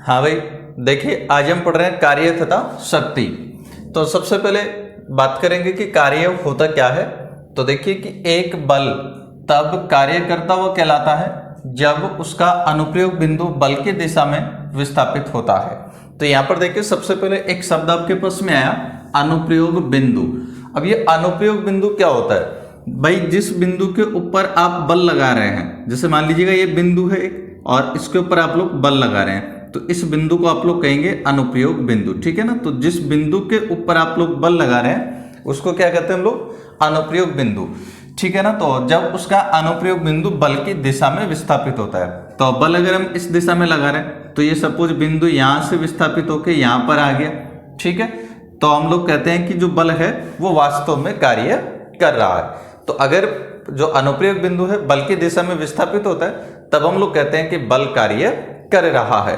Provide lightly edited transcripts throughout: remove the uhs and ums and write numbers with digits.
हाँ भाई, देखिए आज हम पढ़ रहे हैं कार्य तथा शक्ति। तो सबसे पहले बात करेंगे कि कार्य होता क्या है। तो देखिए कि एक बल तब कार्य करता हुआ कहलाता है जब उसका अनुप्रयोग बिंदु बल की दिशा में विस्थापित होता है। तो यहाँ पर देखिए सबसे पहले एक शब्द आपके पास में आया, अनुप्रयोग बिंदु। अब ये अनुप्रयोग बिंदु क्या होता है भाई? जिस बिंदु के ऊपर आप बल लगा रहे हैं, जैसे मान लीजिएगा ये बिंदु है एक और इसके ऊपर आप लोग बल लगा रहे हैं, तो इस बिंदु को आप लोग कहेंगे अनुप्रयोग बिंदु, ठीक है ना। तो जिस बिंदु के ऊपर आप लोग बल लगा रहे हैं उसको क्या कहते हैं हम लोग? अनुप्रयोग बिंदु, ठीक है ना। तो जब उसका अनुप्रयोग बिंदु बल की दिशा में विस्थापित होता है, तो बल अगर हम इस दिशा में लगा रहे हैं तो ये सपोज बिंदु यहां से विस्थापित होकर यहां पर आ गया, ठीक है। तो हम लोग कहते हैं कि जो बल है वो वास्तव में कार्य कर रहा है। तो अगर जो अनुप्रयोग बिंदु है बल की दिशा में विस्थापित होता है तब हम लोग कहते हैं कि बल कार्य कर रहा है।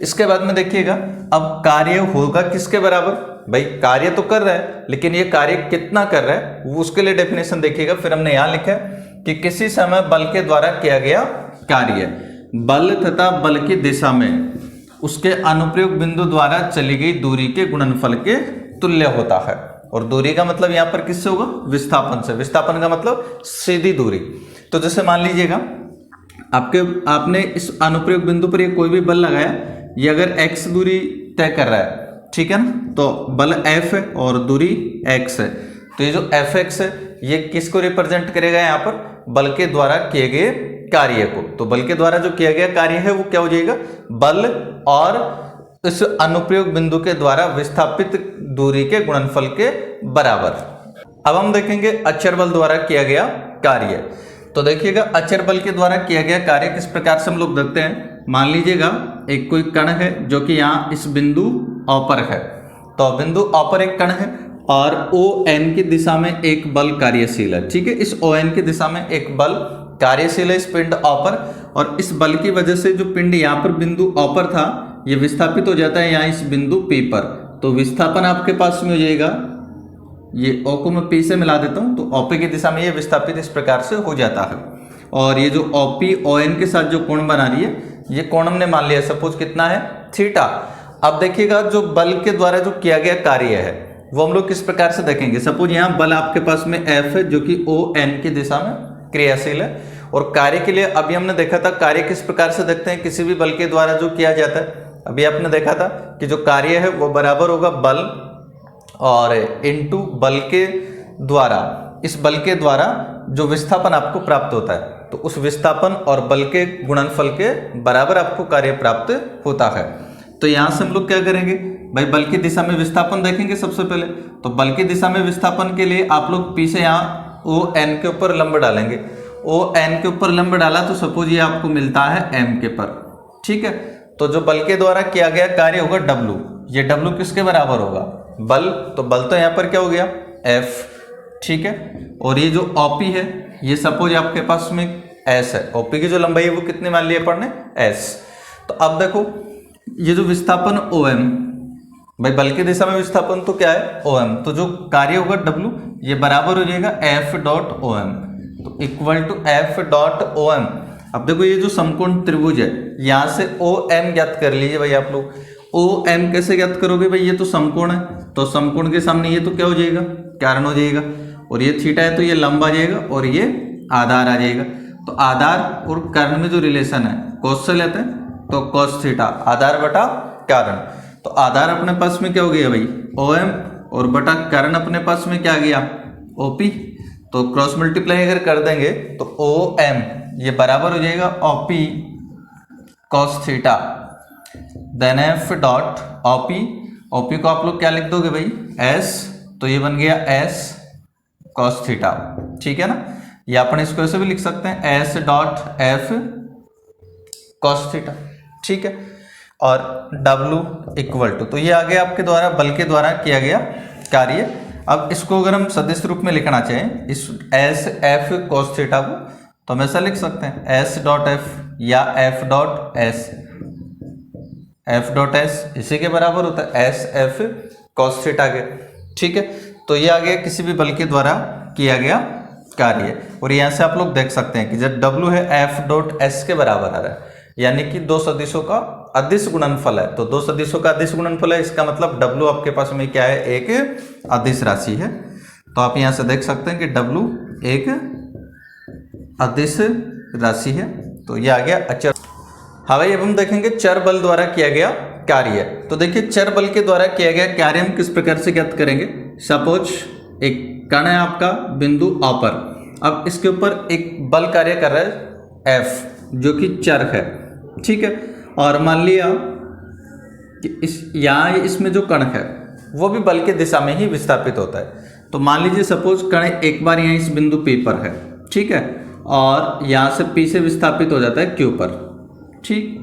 इसके बाद में देखिएगा, अब कार्य होगा किसके बराबर? भाई कार्य तो कर रहा है, लेकिन ये कार्य कितना कर रहा है वो उसके लिए डेफिनेशन देखिएगा। फिर हमने यहां लिखा है कि किसी समय बल के द्वारा किया गया कार्य बल तथा बल की दिशा में उसके अनुप्रयोग बिंदु द्वारा चली गई दूरी के गुणनफल के तुल्य होता है। और दूरी का मतलब यहां पर किससे होगा? विस्थापन से। विस्थापन का मतलब सीधी दूरी। तो जैसे मान लीजिएगा आपने इस अनुप्रयोग बिंदु पर ये कोई भी बल लगाया, ये अगर x दूरी तय कर रहा है, ठीक है ना, तो बल F है और दूरी x है। तो ये जो Fx है ये किसको रिप्रेजेंट करेगा? यहाँ पर बल के द्वारा किए गए कार्य को। तो बल के द्वारा जो किया गया कार्य है वो क्या हो जाएगा? बल और इस अनुप्रयोग बिंदु के द्वारा विस्थापित दूरी के गुणनफल के बराबर। अब हम देखेंगे अचर बल द्वारा किया गया कार्य। तो देखिएगा अचर बल के द्वारा किया गया कार्य किस प्रकार से हम लोग देखते हैं। मान लीजिएगा एक कोई कण है जो कि यहाँ इस बिंदु O पर है। तो बिंदु O पर एक कण है और ON की दिशा में एक बल कार्यशील है, ठीक है। इस ON की दिशा में एक बल कार्यशील है इस पिंड O पर, और इस बल की वजह से जो पिंड यहाँ पर बिंदु O पर था ये विस्थापित हो जाता है यहाँ इस बिंदु P पर। तो विस्थापन आपके पास में हो जाएगा, ये O को मैं P से मिला देता हूँ, तो OP की दिशा में ये विस्थापित इस प्रकार से हो जाता है। और ये जो OP ON के साथ जो कोण बना रही है, ये कोण हमने मान लिया सपोज कितना है? थीटा। अब देखिएगा जो बल के द्वारा जो किया गया कार्य है वो हम लोग किस प्रकार से देखेंगे। सपोज यहाँ बल आपके पास में F है जो कि ON की दिशा में क्रियाशील है, और कार्य के लिए अभी हमने देखा था कार्य किस प्रकार से देखते हैं किसी भी बल के द्वारा जो किया जाता है। अभी आपने देखा था कि जो कार्य है वो बराबर होगा बल और इनटू बल के द्वारा, इस बल के द्वारा जो विस्थापन आपको प्राप्त होता है, तो उस विस्थापन और बल के गुणनफल के बराबर आपको कार्य प्राप्त होता है। तो यहां से हम लोग क्या करेंगे भाई? बल की दिशा में विस्थापन देखेंगे सबसे पहले। तो बल की दिशा में विस्थापन के लिए आप लोग P से यहाँ ON के ऊपर लंब डालेंगे। ON के ऊपर लंब डाला तो सपोज ये आपको मिलता है M के पर, ठीक है। तो जो बल के द्वारा किया गया कार्य होगा W। ये W किसके बराबर होगा? बल। तो बल तो यहाँ पर क्या हो गया? F, ठीक है। और ये जो OP है ये सपोज आपके पास में S है। OP की जो लंबाई है वो कितनी मान लिया पढ़ने? S। तो अब देखो ये जो विस्थापन OM, भाई बल की दिशा में विस्थापन तो क्या है? OM। तो जो कार्य होगा W ये बराबर हो जाएगा F डॉट OM। तो equal to F dot OM। अब देखो ये जो समकोण त्रिभुज है यहाँ से OM ज्ञात कर लीजिए भाई आप लोग। OM कैसे ज्ञात करोगे भाई? ये तो समकोण है, तो समकोण के सामने ये तो क्या हो जाएगा? कारण हो जाएगा। और ये थीटा है तो ये लंब आ जाएगा और ये आधार आ जाएगा। तो आधार और कारण में जो रिलेशन है कोस से लेते हैं, तो कोस थीटा आधार बटा कारण। तो आधार अपने पास में क्या हो गया भाई? OM, और बटा कारण अपने पास में क्या आ गया? OP। तो क्रॉस मल्टीप्लाई अगर कर देंगे तो OM ये बराबर हो जाएगा OP cos theta, then F dot OP को आप लोग क्या लिख दोगे भाई? S। तो ये बन गया S cos थीटा, ठीक है ना। या अपन इसको ऐसे भी लिख सकते हैं S dot F cos theta, ठीक है। और W इक्वल टू, तो ये आ गया आपके द्वारा बल के द्वारा किया गया कार्य। अब इसको अगर हम सदिश रूप में लिखना चाहें इस S F cos थीटा को, तो हम ऐसा लिख सकते हैं S डॉट F या F dot S। F dot S इसी के बराबर होता है S F cos थीटा के, ठीक है। तो ये आ गया किसी भी बल के द्वारा किया गया कार्य। और यहाँ से आप लोग देख सकते हैं कि जब W है F डॉट S के बराबर आ रहा है, यानी कि दो सदिशों का अदिश गुणनफल है, तो दो सदिशों का अदिश गुणनफल है, इसका मतलब W आपके पास में क्या है, एक अदिश राशि है। तो आप यहां से देख सकते हैं कि W एक अदिश राशि है। तो ये आ गया अचर। हाँ भाई, अब हम देखेंगे चर बल द्वारा किया गया कार्य। तो देखिए चर बल के द्वारा किया गया कार्य हम किस प्रकार से ज्ञात करेंगे। सपोज एक कण है आपका बिंदु A पर, अब इसके ऊपर एक बल कार्य कर रहा है F, जो कि चर है, ठीक है। और मान लिया कि यहाँ इसमें जो कण है वो भी बल के दिशा में ही विस्थापित होता है। तो मान लीजिए सपोज कण एक बार यहाँ इस बिंदु P पर है, ठीक है, और यहाँ से P से विस्थापित हो जाता है Q पर, ठीक।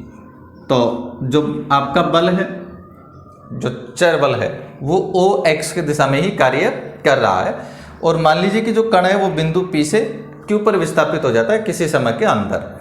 तो जो आपका बल है, जो चर बल है, वो OX की दिशा में ही कार्य कर रहा है। और मान लीजिए कि जो कण है वो बिंदु P से Q पर विस्थापित हो जाता है किसी समय के अंदर।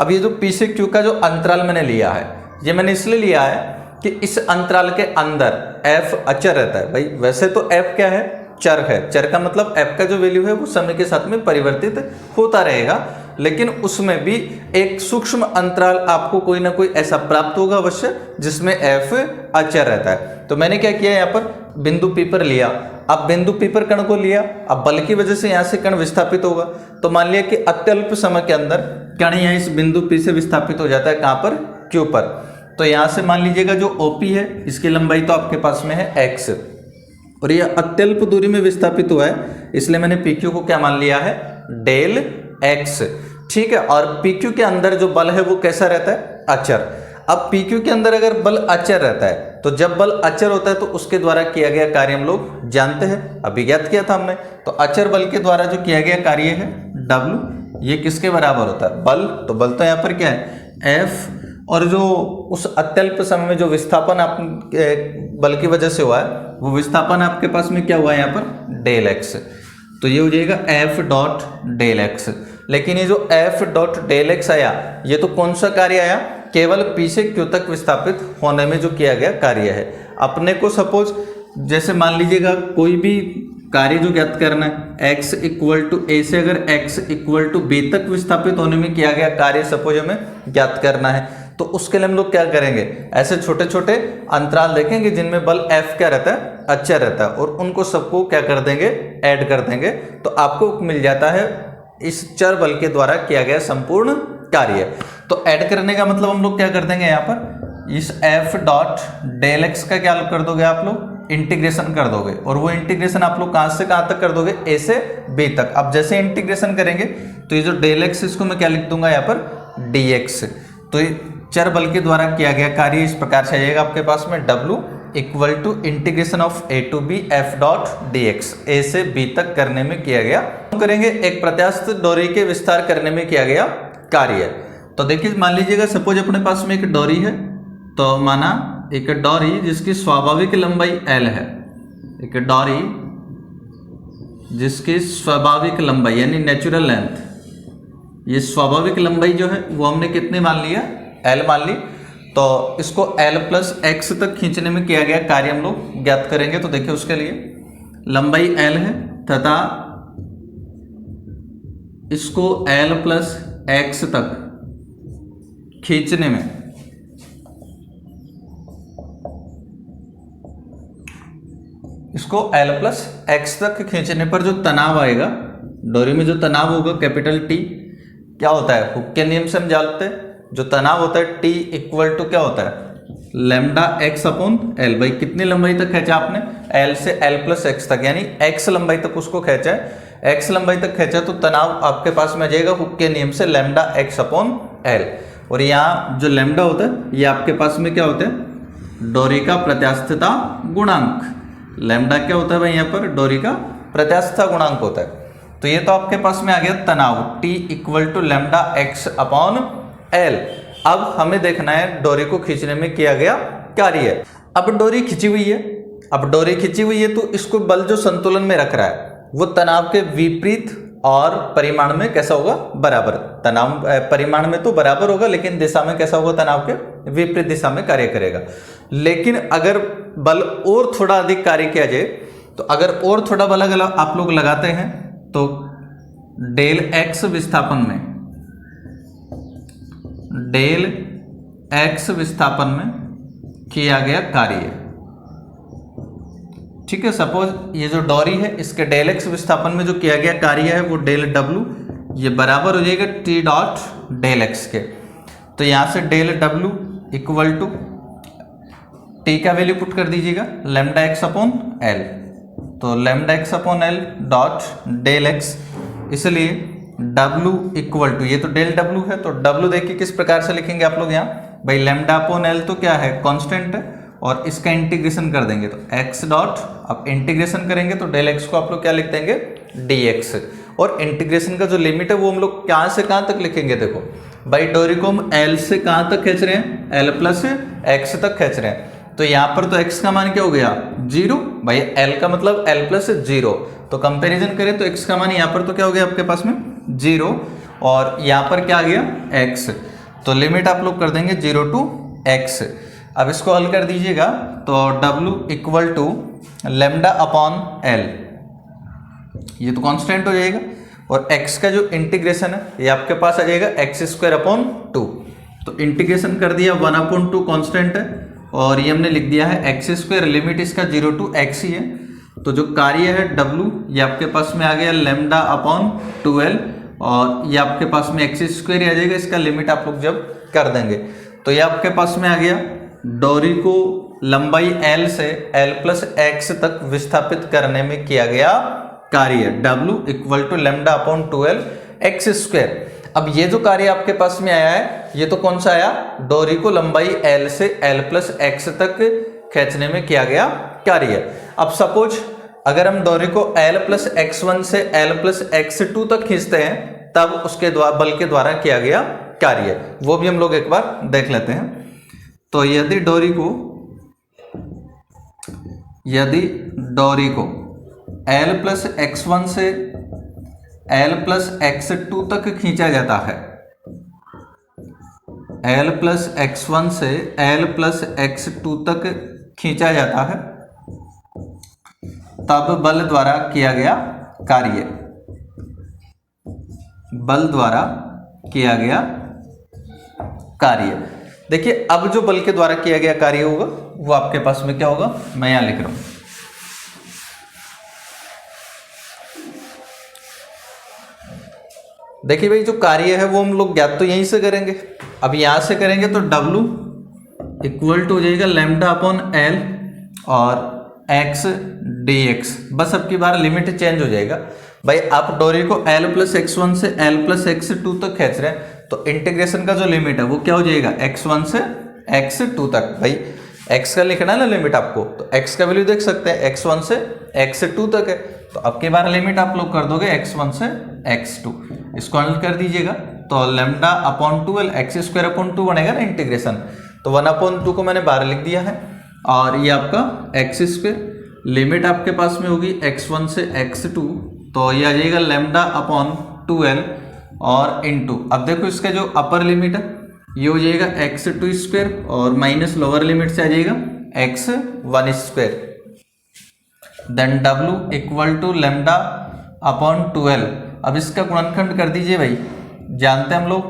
अब ये जो P से Q का जो अंतराल मैंने लिया है, ये मैंने इसलिए लिया है कि इस अंतराल के अंदर F अचर रहता है। भाई वैसे तो F क्या है, चर है। चर का मतलब F का जो वैल्यू है वो समय के साथ में परिवर्तित होता रहेगा, लेकिन उसमें भी एक सूक्ष्म अंतराल आपको कोई ना कोई ऐसा प्राप्त होगा अवश्य जिसमें F अचर रहता है। तो मैंने क्या किया, यहाँ पर बिंदु P पर लिया। अब बिंदु P पर कण को लिया, अब बल की वजह से यहाँ से कण विस्थापित होगा। तो मान लिया कि अत्यल्प समय के अंदर कण यहाँ इस बिंदु P से विस्थापित हो जाता है, कहाँ पर, Q पर। तो यहाँ से मान लीजिएगा जो OP है, इसकी लंबाई तो आपके पास में है x, और ये अत्यल्प दूरी में विस्थापित हुआ है, इसलिए मैंने PQ को क्या मान लिया है, डेल x, ठीक है। और PQ के अंदर जो बल है वो कैसा रहता है, अचर। अब PQ के अंदर अगर बल अचर रहता है, तो जब बल अचर होता है तो उसके द्वारा किया गया कार्य हम लोग जानते हैं, अभी ज्ञात किया था हमने। तो अचर बल के द्वारा जो किया गया कार्य है W, ये किसके बराबर होता है, बल। तो बल तो यहाँ पर क्या है, F, और जो उस अत्यल्प समय में जो विस्थापन आप बल की वजह से हुआ है, वो विस्थापन आपके पास में क्या हुआ है यहाँ पर, डेल x। तो ये हो जाएगा F डॉट डेल x। लेकिन ये जो F डॉट डेल x आया, ये तो कौन सा कार्य आया, केवल P से Q तक विस्थापित होने में जो किया गया कार्य है। अपने को सपोज जैसे मान लीजिएगा कोई भी कार्य जो ज्ञात करना है, x इक्वल टू a से अगर x इक्वल टू b तक विस्थापित होने में किया गया कार्य सपोज हमें ज्ञात करना है, तो उसके लिए हम लोग क्या करेंगे, ऐसे छोटे छोटे अंतराल देखेंगे जिनमें बल F क्या रहता है, अचर रहता है, और उनको सबको क्या कर देंगे, ऐड कर देंगे। तो आपको मिल जाता है इस चर बल के द्वारा किया गया संपूर्ण कार्य। तो ऐड करने का मतलब हम लोग क्या कर देंगे, यहाँ पर इस F डॉट डेल x का क्या कर दोगे आप लोग, इंटीग्रेशन कर दोगे। और वो इंटीग्रेशन आप लोग कहाँ से कहाँ तक कर दोगे, a से b तक। अब जैसे इंटीग्रेशन करेंगे तो ये जो डेल x इसको मैं क्या लिख दूंगा यहाँ पर, dx। तो ये चर बल के द्वारा किया गया कार्य इस प्रकार से आएगा आपके पास में, W equal to integration of a to b f dot dx, a से b तक करने में किया गया। हम करेंगे एक प्रत्यास्थ डोरी के विस्तार करने में किया गया कार्य। तो देखिए मान लीजिएगा सपोज अपने पास में एक डोरी है, तो माना एक डोरी जिसकी स्वाभाविक लंबाई L है, एक डोरी जिसकी स्वाभाविक लंबाई यानी नेचुरल लेंथ, ये स्वाभाविक लंबाई जो है वो हमने कितने मान लिया, L मान ली। तो इसको L प्लस x तक खींचने में किया गया कार्य हम लोग ज्ञात करेंगे। तो देखिए उसके लिए लंबाई L है तथा इसको L प्लस x तक खींचने में इसको L प्लस x तक खींचने पर जो तनाव आएगा डोरी में, जो तनाव होगा कैपिटल T, क्या होता है, हुक के नियम से हम जानते हैं जो तनाव होता है T इक्वल टू क्या होता है, लैम्डा x अपॉन L। भाई कितनी लंबाई तक खींचा आपने, L से L प्लस x तक, यानी x लंबाई तक उसको खींचा है, x लंबाई तक खींचा तो तनाव आपके पास में आ जाएगा हुक के नियम से लैम्डा x अपॉन L। और यहाँ जो लैम्डा होता है ये आपके पास में क्या होता है, डोरी का प्रत्यास्थता गुणांक। लैम्डा क्या होता है भाई, यहाँ पर डोरी का प्रत्यास्थता गुणांक होता है। तो ये तो आपके पास में आ गया तनाव T equal to lambda x upon L। अब हमें देखना है डोरी को खींचने में किया गया कार्य। अब डोरी खिंची हुई है, अब डोरी खिंची हुई है तो इसको बल जो संतुलन में रख रहा है वो तनाव के विपरीत और परिमाण में कैसा होगा, बराबर। तनाव परिमाण में तो बराबर होगा लेकिन दिशा में कैसा होगा, तनाव के विपरीत दिशा में कार्य करेगा। लेकिन अगर बल और थोड़ा अधिक कार्य किया जाए, तो अगर और थोड़ा बल अगर आप लोग लगाते हैं तो डेल x विस्थापन में डेल x विस्थापन में किया गया कार्य। ठीक है, सपोज ये जो डोरी है इसके डेल x विस्थापन में जो किया गया कार्य है वो डेल w, ये बराबर हो जाएगा t डॉट डेल x के। तो यहाँ से del w equal to t का वैल्यू पुट कर दीजिएगा लैम्डा x अपॉन l। तो lambda x upon l dot del x, इसलिए w इक्वल टू, ये तो डेल w है, तो w देखिए किस प्रकार से लिखेंगे आप लोग यहाँ भाई, लैम्डा अपॉन l तो क्या है, कांस्टेंट है, और इसका इंटीग्रेशन कर देंगे तो x डॉट, अब इंटीग्रेशन करेंगे तो डेल x को आप लोग क्या लिख देंगे dx, और इंटीग्रेशन का जो लिमिट है वो हम लोग कहाँ से कहाँ तक लिखेंगे। देखो भाई डोरी को हम l से कहाँ तक खींच रहे हैं, l प्लस x तक खींच रहे हैं, तो यहाँ पर तो x का मान क्या हो गया 0, भाई l का मतलब l प्लस 0, तो कंपैरिजन करें तो x का मान यहाँ पर तो क्या हो गया आपके पास में 0, और यहाँ पर क्या आ गया x, तो लिमिट आप लोग कर देंगे 0 टू x। अब इसको हल कर दीजिएगा तो w equal to lambda upon l, ये तो कांस्टेंट हो जाएगा, और x का जो इंटीग्रेशन है ये आपके पास आ जाएगा एक्स स्क्वायर अपॉन 2, तो इंटीग्रेशन कर दिया 1 अपॉन 2 कॉन्स्टेंट है, और ये हमने लिख दिया है एक्स स्क्वायर, लिमिट इसका 0 टू x ही है, तो जो कार्य है w ये आपके पास में आ गया लेमडा अपॉन 2l, और ये आपके पास में एक्स स्क्वायर आ जाएगा, इसका लिमिट आप लोग जब कर देंगे तो ये आपके पास में आ गया डोरी को लंबाई l से l प्लस x तक विस्थापित करने में किया गया कार्य w equal to lambda upon 2l x square. अब ये जो कार्य आपके पास में आया है ये तो कौन सा आया, डोरी को लंबाई l से l प्लस x तक खींचने में किया गया कार्य। अब सपोज अगर हम डोरी को l प्लस x1 से l प्लस x2 तक खींचते हैं तब उसके द्वारा बल के द्वारा किया गया कार्य, वो भी हम लोग एक बार देख लेते हैं। तो यदि डोरी को l प्लस x1 से l प्लस x2 तक खींचा जाता है, l प्लस x1 से l प्लस x2 तक खींचा जाता है, तब बल द्वारा किया गया कार्य, बल द्वारा किया गया कार्य। देखिए अब जो बल के द्वारा किया गया कार्य होगा वो आपके पास में क्या होगा, मैं यहां लिख रहा हूं, देखिए भाई जो कार्य है वो हम लोग ज्ञात तो यहीं से करेंगे, अब यहां से करेंगे तो w इक्वल टू हो जाएगा लेमडा अपॉन l और x dx, बस अब की बार लिमिट चेंज हो जाएगा। भाई आप डोरी को l प्लस x1 से l प्लस x2 तक खींच रहे हैं तो इंटीग्रेशन का जो लिमिट है वो क्या हो जाएगा x1 से x2 तक, भाई x का लिखना है ना लिमिट आपको, तो x का वैल्यू देख सकते हैं x1 से x2 तक है, तो अब की बार लिमिट आप लोग कर दोगे x1 से x2, इसको हल कर दीजिएगा तो lambda upon 2l x square upon 2 बनेगा ना इंटीग्रेशन, तो 1 अपॉन 2 को मैंने बाहर लिख दिया है, और ये आपका एक्स स्क्वायर, लिमिट आपके पास में होगी x1 से x2, तो ये आ जाएगा लेमडा अपॉन 2l और इनटू, अब देखो इसका जो अपर लिमिट है ये हो जाएगा x2 स्क्वायर और माइनस लोअर लिमिट से आ जाएगा x1 square, then w equal to lambda upon 2l। अब इसका गुणनखंड कर दीजिए भाई, जानते हैं हम लोग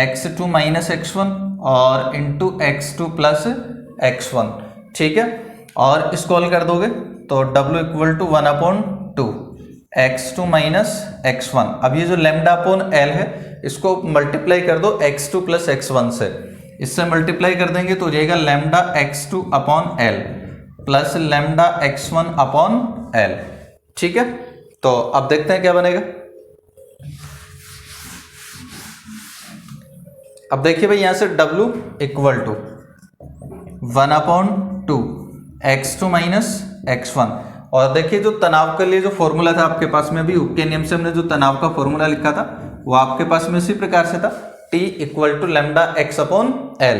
x2 माइनस x1 और इंटू x2 प्लस x1, ठीक है, और इसको हल कर दोगे तो w equal to 1 upon 2 x2 minus x1। अब ये जो लेमडा अपॉन l है इसको मल्टीप्लाई कर दो x2 प्लस x1 से, इससे मल्टीप्लाई कर देंगे तो हो जाएगा lambda x2 upon l plus lambda x1 upon l, ठीक है। तो अब देखते हैं क्या बनेगा। अब देखिए भाई यहां से w equal to 1 upon 2 x2 minus x1, और देखिए जो तनाव के लिए जो फॉर्मूला था आपके पास में, अभी हुक के नियम से हमने जो तनाव का फॉर्मूला लिखा था वो आपके पास में इसी प्रकार से था, T equal to lambda x upon l।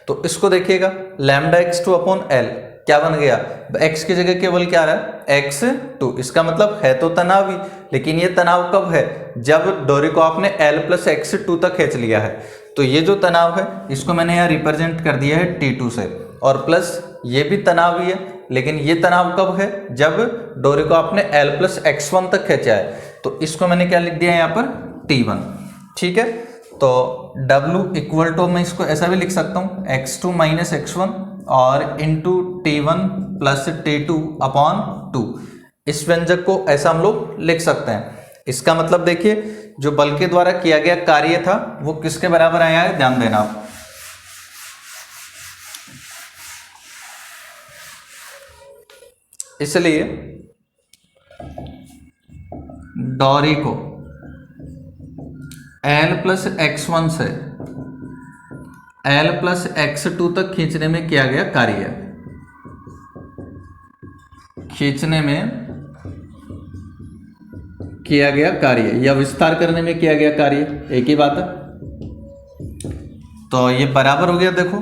तो इसको देखिएगा लेमडा x2 अपॉन l क्या बन गया, x की जगह केवल क्या आ रहा है x2, इसका मतलब है तो तनाव ही, लेकिन ये तनाव कब है, जब डोरी को आपने l प्लस x2 तक खींच लिया है, तो ये जो तनाव है इसको मैंने यहाँ रिप्रेजेंट कर दिया है T2 से, और प्लस ये भी तनाव ही है, लेकिन ये तनाव कब है, जब डोरी को आपने l प्लस x1 तक खींचा है, तो इसको मैंने क्या लिख दिया है यहाँ पर T1, ठीक है। तो W इक्वल टू मैं इसको ऐसा भी लिख सकता हूँ x2 माइनस x1 और into T1 plus T2 upon 2। इस व्यंजक को ऐसा हम लोग लिख सकते हैं। इसका मतलब देखिए जो बल के द्वारा किया गया कार्य था वो किसके बराबर आया है, ध्यान देना आप। इसलिए डोरी को L प्लस x1 से L प्लस x2 तक खींचने में किया गया कार्य, खींचने में किया गया कार्य या विस्तार करने में किया गया कार्य, एक ही बात है। तो ये बराबर हो गया, देखो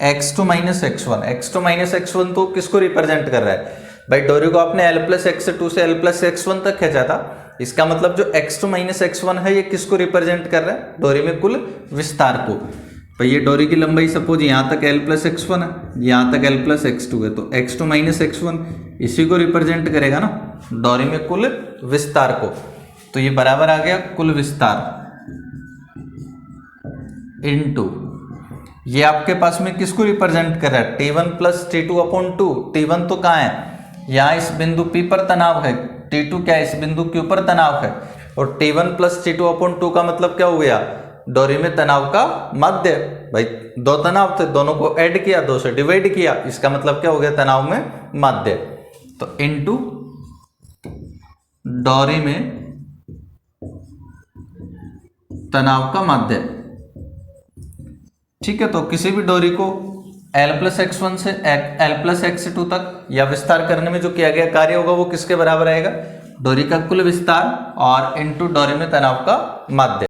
x2 minus x1। x2 minus x1 तो किसको रिप्रेजेंट कर रहा है भाई, डोरी को आपने L प्लस x2 से L प्लस x1 तक खींचा था। इसका मतलब जो x2 माइनस x1 है ये किसको रिप्रेजेंट कर रहा है, डोरी में कुल विस्तार को। भाई ये डोरी की लंबाई सपोज यहाँ तक L प्लस x1 है, यहाँ तक L प्लस x2 है, तो x2 माइनस x1 इसी को रिप्रेजेंट करेगा ना, डोरी में कुल विस्तार को। तो ये बराबर आ गया कुल विस्तार इनटू ये आपके पास में किसको रिप्रेजेंट कर रहा है, T1 plus T2 upon 2। T1 तो कहाँ है, यहाँ इस बिंदु P पर तनाव है, T2 क्या है, इस बिंदु Q पर तनाव है। और T1 प्लस T2 अपॉन 2 का मतलब क्या हो गया, डोरी में तनाव का माध्य। भाई दो तनाव थे, दोनों को ऐड किया, 2 से डिवाइड किया, इसका मतलब क्या हो गया, तनाव में माध्य। तो इनटू डोरी में तनाव का माध्य। ठीक है, तो किसी भी डोरी को L प्लस x1 से L प्लस x2 तक या विस्तार करने में जो किया गया कार्य होगा वो किसके बराबर आएगा, डोरी का कुल विस्तार और इनटू डोरी में तनाव का माध्य।